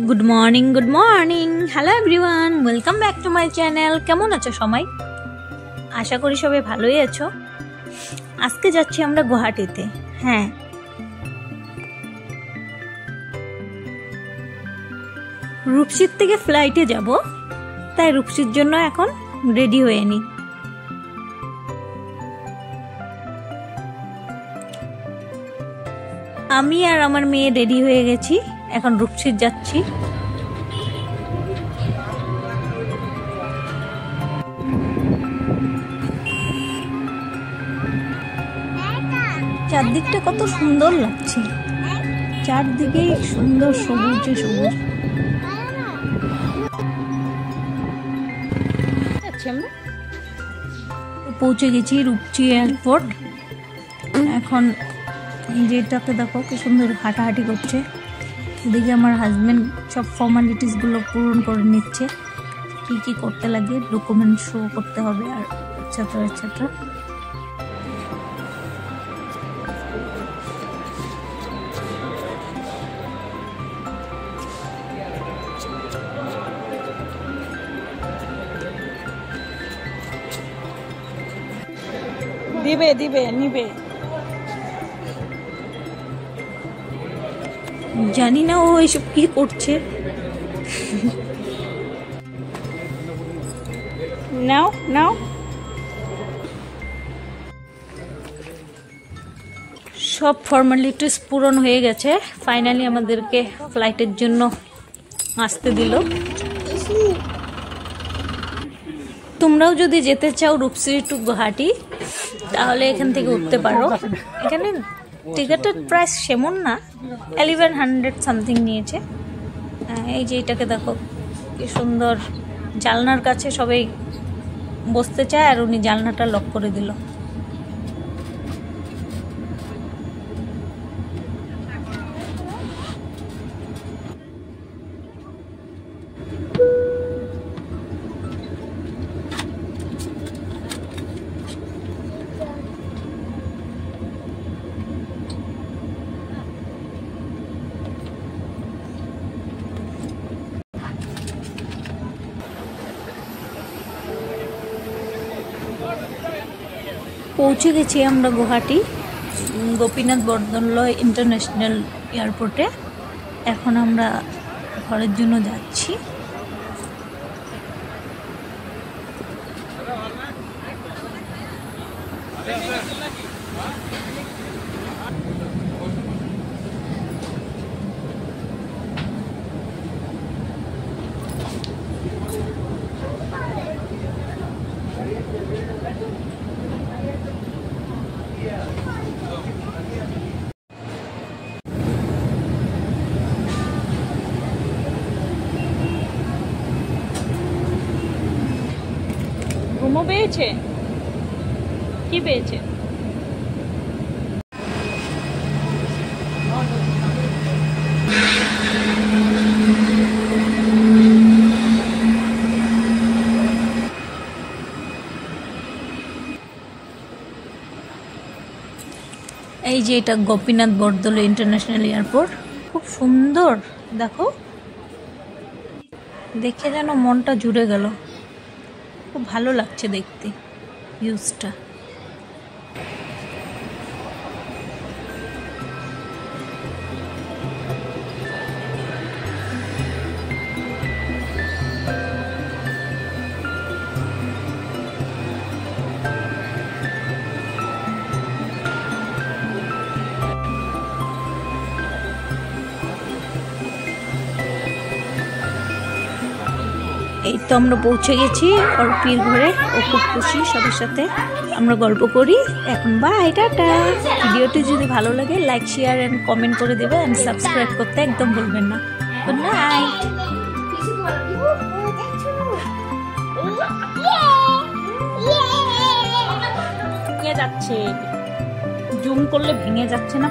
Good morning hello everyone, welcome back to my channel. কেমন আছো সবাই? আশা করি সবাই ভালোই আছো। আজকে যাচ্ছি আমরা গুয়াহাটিতে। হ্যাঁ, রূপসীর থেকে ফ্লাইটে যাব, তাই রূপসীর জন্য এখন রেডি হয়ে নি। আমি আর আমার মেয়ে রেডি হয়ে গেছি, এখন রূপসীর যাচ্ছি। চারদিকটা কত সুন্দর লাগছে, চারদিকে সুন্দর সবুজ সবুজ। আমরা পৌঁছে গেছি রূপসী এয়ারপোর্ট। এখন যেটাকে দেখো কি সুন্দর হাঁটাহাঁটি করছে, এদিকে আমার হাজবেন্ড সব ফর্মালিটিসগুলো পূরণ করে নিচ্ছে, কি কি করতে লাগে, ডকুমেন্ট শো করতে হবে আর এটসেট্রা এটসেট্রা। দিবে নিবে, জানি না ও এসব কি করছে। নাও নাও, সব ফর্মালিটিস পূরণ হয়ে গেছে। ফাইনালি আমাদেরকে ফ্লাইটের জন্য আসতে দিল। তোমরাও যদি যেতে চাও রূপসী টু গুয়াহাটি, তাহলে এখান থেকে উঠতে পারো। এখানে টিকিটের প্রাইস সেমন না, 1100 সামথিং নিয়েছে। এই যে এটাকে দেখো কি সুন্দর, জানলার কাছে সবাই বসতে চায় আর উনি জানলাটা লক করে দিল। পৌঁছে গেছি আমরা গুয়াহাটি গোপীনাথ বরদলৈ ইন্টারন্যাশনাল এয়ারপোর্টে। এখন আমরা ঘরের জন্য যাচ্ছি। ঘুমো পেয়েছে? কি পেয়েছে? এই যে এটা গোপীনাথ বরদলৈ ইন্টারন্যাশনাল এয়ারপোর্ট, খুব সুন্দর। দেখো, দেখে যেন মনটা জুড়ে গেল, খুব ভালো লাগছে দেখতে ভিউজটা। এই তো আমরা পৌঁছে গেছি অর্পির ঘরে। ও খুব খুশি, সবার সাথে আমরা গল্প করি। এখন বাই, টাটা। ভিডিওটি যদি ভালো লাগে লাইক শেয়ার এন্ড কমেন্ট করে দেবে, এন্ড সাবস্ক্রাইব করতে একদম ভুলবেন না। Good night. ভেঙে যাচ্ছে, জুম করলে ভেঙে যাচ্ছে না।